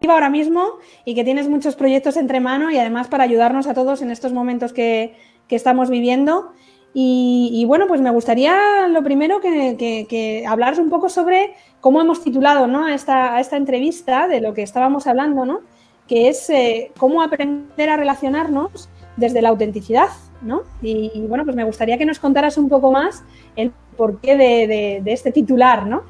ahora mismo y que tienes muchos proyectos entre manos y además para ayudarnos a todos en estos momentos que estamos viviendo. Y bueno, pues me gustaría lo primero que hablaros un poco sobre cómo hemos titulado, ¿no?, a esta entrevista de lo que estábamos hablando, ¿no?, que es cómo aprender a relacionarnos desde la autenticidad, ¿no? Y bueno, pues me gustaría que nos contaras un poco más el porqué de este titular, ¿no?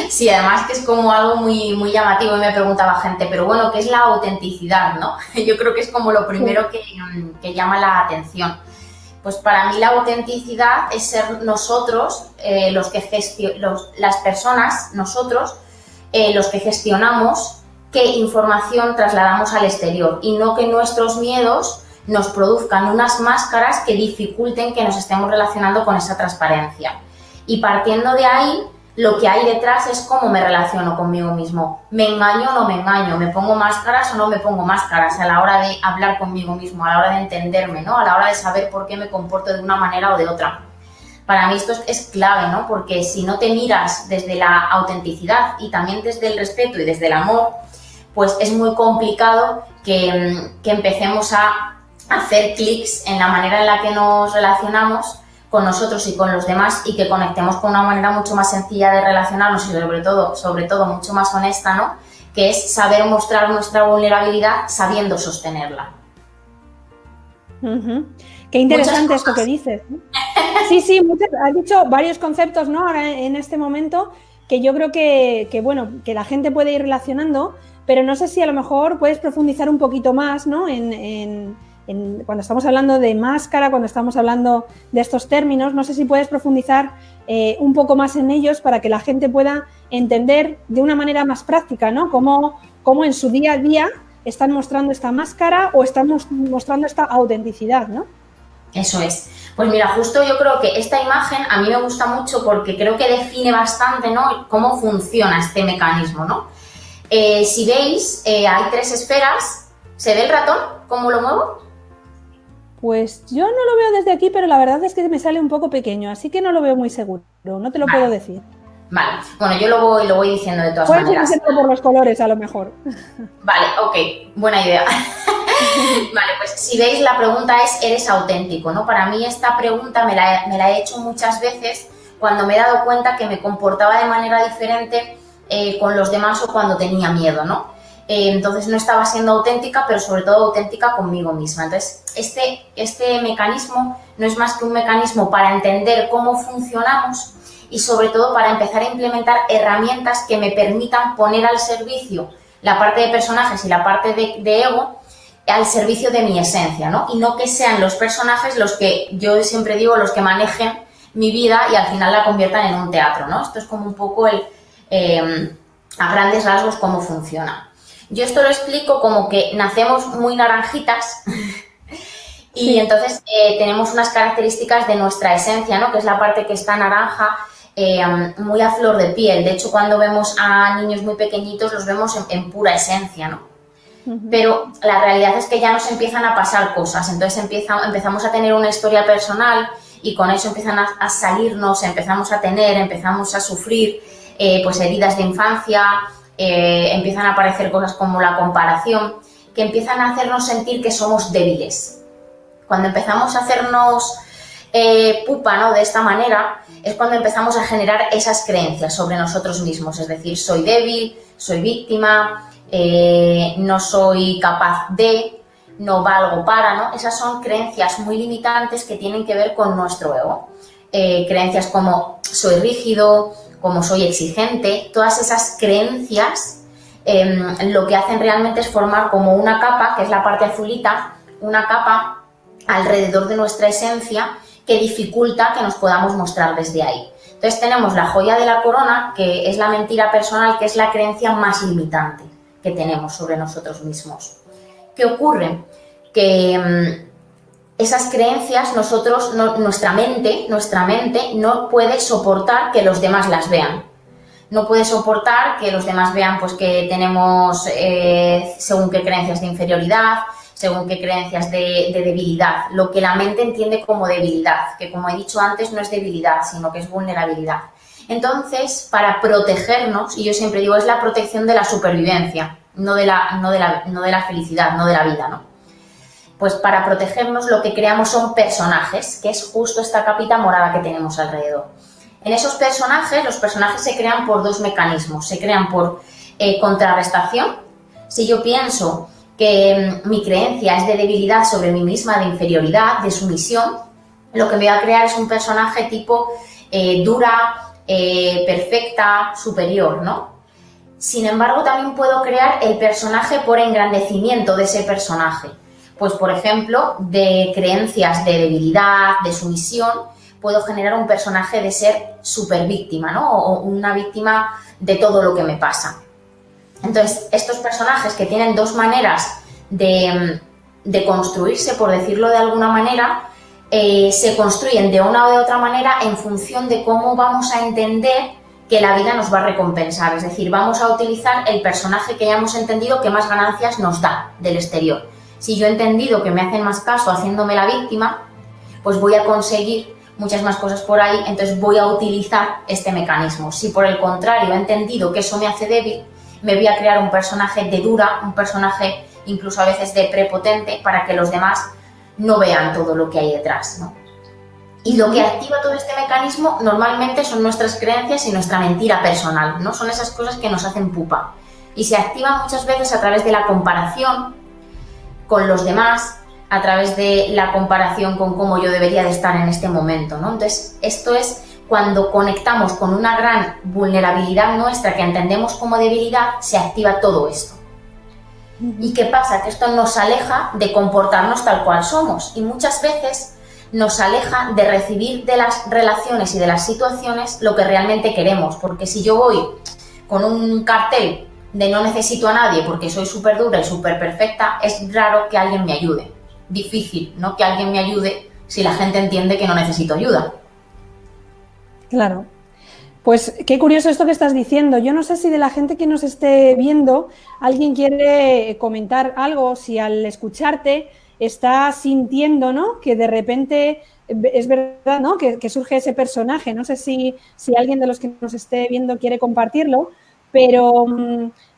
Sí, además que es como algo muy llamativo y me preguntaba gente, pero bueno, ¿qué es la autenticidad, no? Yo creo que es como lo primero que llama la atención. Pues para mí la autenticidad es ser nosotros, las personas, nosotros, los que gestionamos qué información trasladamos al exterior y no que nuestros miedos nos produzcan unas máscaras que dificulten que nos estemos relacionando con esa transparencia. Y partiendo de ahí, lo que hay detrás es cómo me relaciono conmigo mismo. ¿Me engaño o no me engaño? ¿Me pongo máscaras o no me pongo máscaras a la hora de hablar conmigo mismo, a la hora de entenderme, ¿no?, a la hora de saber por qué me comporto de una manera o de otra? Para mí esto es clave, ¿no?, porque si no te miras desde la autenticidad y también desde el respeto y desde el amor, pues es muy complicado que empecemos a hacer clics en la manera en la que nos relacionamos con nosotros y con los demás y que conectemos con una manera mucho más sencilla de relacionarnos y sobre todo mucho más honesta, ¿no?, que es saber mostrar nuestra vulnerabilidad sabiendo sostenerla. Qué interesante esto que dices, ¿no? Sí, has dicho varios conceptos, ¿no?, ahora en este momento que yo creo que la gente puede ir relacionando, pero no sé si a lo mejor puedes profundizar un poquito más, ¿no?, cuando estamos hablando de máscara, cuando estamos hablando de estos términos, no sé si puedes profundizar un poco más en ellos para que la gente pueda entender de una manera más práctica, ¿no?, cómo en su día a día están mostrando esta máscara o están mostrando esta autenticidad, ¿no? Eso es. Pues mira, justo yo creo que esta imagen a mí me gusta mucho porque creo que define bastante, ¿no?, cómo funciona este mecanismo, ¿no? Si veis, hay 3 esferas. ¿Se ve el ratón? ¿Cómo lo muevo? Pues yo no lo veo desde aquí, pero la verdad es que me sale un poco pequeño, así que no lo veo muy seguro, no te lo puedo decir. Vale, bueno, yo lo voy diciendo de todas maneras. Puedes decirlo por los colores, a lo mejor. Vale, ok, buena idea. Vale, pues si veis, la pregunta es, ¿eres auténtico?, ¿no? Para mí esta pregunta me la he hecho muchas veces cuando me he dado cuenta que me comportaba de manera diferente con los demás o cuando tenía miedo, ¿no? Entonces no estaba siendo auténtica, pero sobre todo auténtica conmigo misma. Entonces este mecanismo no es más que un mecanismo para entender cómo funcionamos y sobre todo para empezar a implementar herramientas que me permitan poner al servicio la parte de personajes y la parte de ego al servicio de mi esencia, ¿no? Y no que sean los personajes los que, yo siempre digo, los que manejen mi vida y al final la conviertan en un teatro, ¿no? Esto es como un poco a grandes rasgos cómo funciona. Yo esto lo explico como que nacemos muy naranjitas y sí, entonces tenemos unas características de nuestra esencia, ¿no?, que es la parte que está naranja, muy a flor de piel. De hecho, cuando vemos a niños muy pequeñitos los vemos en pura esencia, ¿no? Pero la realidad es que ya nos empiezan a pasar cosas, entonces empezamos a tener una historia personal y con eso empiezan a salirnos, empezamos a sufrir pues heridas de infancia, empiezan a aparecer cosas como la comparación, que empiezan a hacernos sentir que somos débiles. Cuando empezamos a hacernos pupa, ¿no?, de esta manera, es cuando empezamos a generar esas creencias sobre nosotros mismos, es decir, soy débil, soy víctima, no soy capaz de, no valgo para, ¿no? Esas son creencias muy limitantes que tienen que ver con nuestro ego. Creencias como soy rígido, como soy exigente, todas esas creencias lo que hacen realmente es formar como una capa, que es la parte azulita, una capa alrededor de nuestra esencia que dificulta que nos podamos mostrar desde ahí. Entonces tenemos la joya de la corona, que es la mentira personal, que es la creencia más limitante que tenemos sobre nosotros mismos. ¿Qué ocurre? Que esas creencias nuestra mente no puede soportar que los demás las vean. No puede soportar que los demás vean pues que tenemos según qué creencias de inferioridad, según qué creencias de debilidad, lo que la mente entiende como debilidad, que como he dicho antes no es debilidad, sino que es vulnerabilidad. Entonces, para protegernos, y yo siempre digo, es la protección de la supervivencia, no de la felicidad, no de la vida, ¿no? Pues para protegernos lo que creamos son personajes, que es justo esta capita morada que tenemos alrededor. En esos personajes, los personajes se crean por dos mecanismos. Se crean por contrarrestación. Si yo pienso que mi creencia es de debilidad sobre mí misma, de inferioridad, de sumisión, lo que me va a crear es un personaje tipo dura, perfecta, superior, ¿no? Sin embargo, también puedo crear el personaje por engrandecimiento de ese personaje. Pues, por ejemplo, de creencias de debilidad, de sumisión, puedo generar un personaje de ser supervíctima, ¿no? O una víctima de todo lo que me pasa. Entonces, estos personajes que tienen dos maneras de construirse, por decirlo de alguna manera, se construyen de una o de otra manera en función de cómo vamos a entender que la vida nos va a recompensar. Es decir, vamos a utilizar el personaje que ya hemos entendido que más ganancias nos da del exterior. Si yo he entendido que me hacen más caso haciéndome la víctima, pues voy a conseguir muchas más cosas por ahí, entonces voy a utilizar este mecanismo. Si por el contrario he entendido que eso me hace débil, me voy a crear un personaje de dura, un personaje incluso a veces de prepotente, para que los demás no vean todo lo que hay detrás, ¿no? Y lo que activa todo este mecanismo normalmente son nuestras creencias y nuestra mentira personal, ¿no? Son esas cosas que nos hacen pupa. Y se activan muchas veces a través de la comparación con los demás, a través de la comparación con cómo yo debería de estar en este momento, ¿no? Entonces, esto es cuando conectamos con una gran vulnerabilidad nuestra que entendemos como debilidad, se activa todo esto. ¿Y qué pasa? Que esto nos aleja de comportarnos tal cual somos y muchas veces nos aleja de recibir de las relaciones y de las situaciones lo que realmente queremos, porque si yo voy con un cartel de no necesito a nadie porque soy súper dura y súper perfecta, es raro que alguien me ayude. Difícil, ¿no? Que alguien me ayude si la gente entiende que no necesito ayuda. Claro. Pues qué curioso esto que estás diciendo. Yo no sé si de la gente que nos esté viendo alguien quiere comentar algo, si al escucharte está sintiendo, ¿no?, que de repente es verdad, ¿no?, que surge ese personaje. No sé si alguien de los que nos esté viendo quiere compartirlo, pero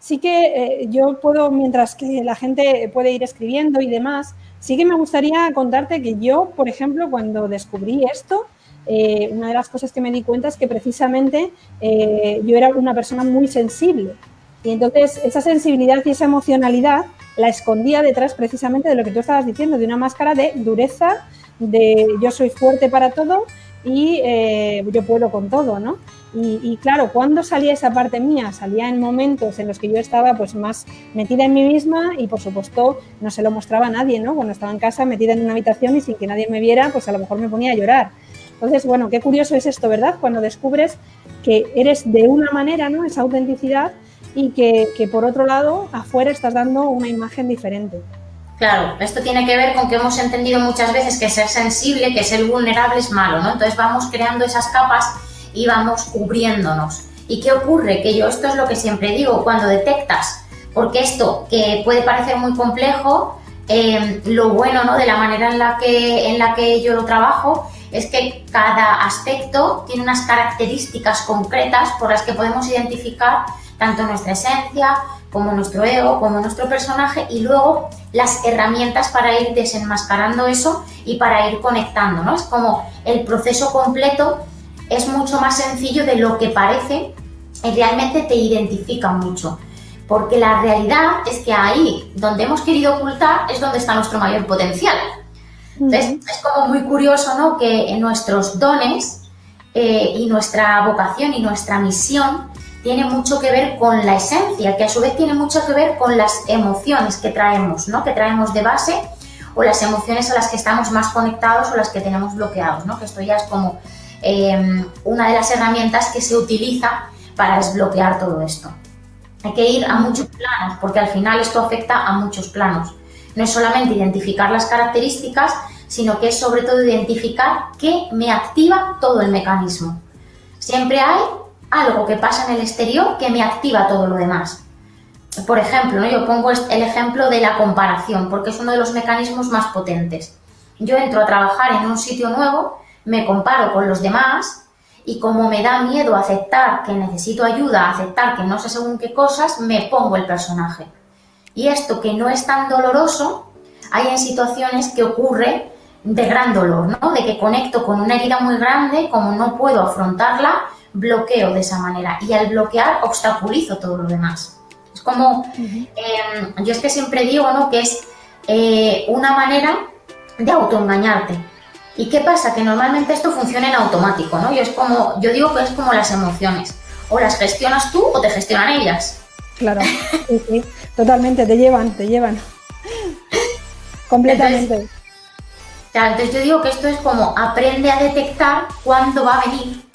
sí que yo puedo, mientras que la gente puede ir escribiendo y demás, sí que me gustaría contarte que yo, por ejemplo, cuando descubrí esto, una de las cosas que me di cuenta es que precisamente yo era una persona muy sensible y entonces esa sensibilidad y esa emocionalidad la escondía detrás precisamente de lo que tú estabas diciendo, de una máscara de dureza, de yo soy fuerte para todo y yo puedo con todo, ¿no? Y claro, cuando salía esa parte mía, salía en momentos en los que yo estaba pues más metida en mí misma y por supuesto no se lo mostraba a nadie, ¿no? Cuando estaba en casa metida en una habitación y sin que nadie me viera, pues a lo mejor me ponía a llorar. Entonces, bueno, qué curioso es esto, ¿verdad? Cuando descubres que eres de una manera, ¿no?, esa autenticidad y que por otro lado, afuera estás dando una imagen diferente. Claro, esto tiene que ver con que hemos entendido muchas veces que ser sensible, que ser vulnerable es malo, ¿no? Entonces vamos creando esas capas y vamos cubriéndonos. ¿Y qué ocurre? Que yo esto es lo que siempre digo, cuando detectas, porque esto que puede parecer muy complejo, lo bueno, ¿no?, de la manera en la que yo lo trabajo es que cada aspecto tiene unas características concretas por las que podemos identificar tanto nuestra esencia como nuestro ego, como nuestro personaje y luego las herramientas para ir desenmascarando eso y para ir conectando, ¿no? Es como el proceso completo es mucho más sencillo de lo que parece y realmente te identifica mucho. Porque la realidad es que ahí donde hemos querido ocultar es donde está nuestro mayor potencial. Entonces, es como muy curioso, ¿no?, que nuestros dones y nuestra vocación y nuestra misión tiene mucho que ver con la esencia, que a su vez tiene mucho que ver con las emociones que traemos, ¿no?, que traemos de base o las emociones a las que estamos más conectados o las que tenemos bloqueados, ¿no?, que esto ya es como una de las herramientas que se utiliza para desbloquear todo esto. Hay que ir a muchos planos, porque al final esto afecta a muchos planos. No es solamente identificar las características, sino que es sobre todo identificar qué me activa todo el mecanismo. Siempre hay algo que pasa en el exterior que me activa todo lo demás. Por ejemplo, ¿no?, yo pongo el ejemplo de la comparación, porque es uno de los mecanismos más potentes. Yo entro a trabajar en un sitio nuevo, me comparo con los demás y como me da miedo aceptar que necesito ayuda, aceptar que no sé según qué cosas, me pongo el personaje. Y esto que no es tan doloroso, hay en situaciones que ocurre de gran dolor, ¿no? De que conecto con una herida muy grande, como no puedo afrontarla, bloqueo de esa manera. Y al bloquear, obstaculizo todo lo demás. Es como, yo es que siempre digo, ¿no? Que es una manera de autoengañarte. ¿Y qué pasa? Que normalmente esto funciona en automático, ¿no? Yo digo que es como las emociones. O las gestionas tú o te gestionan ellas. Claro, sí, totalmente, te llevan. Completamente. Entonces yo digo que esto es como aprende a detectar cuándo va a venir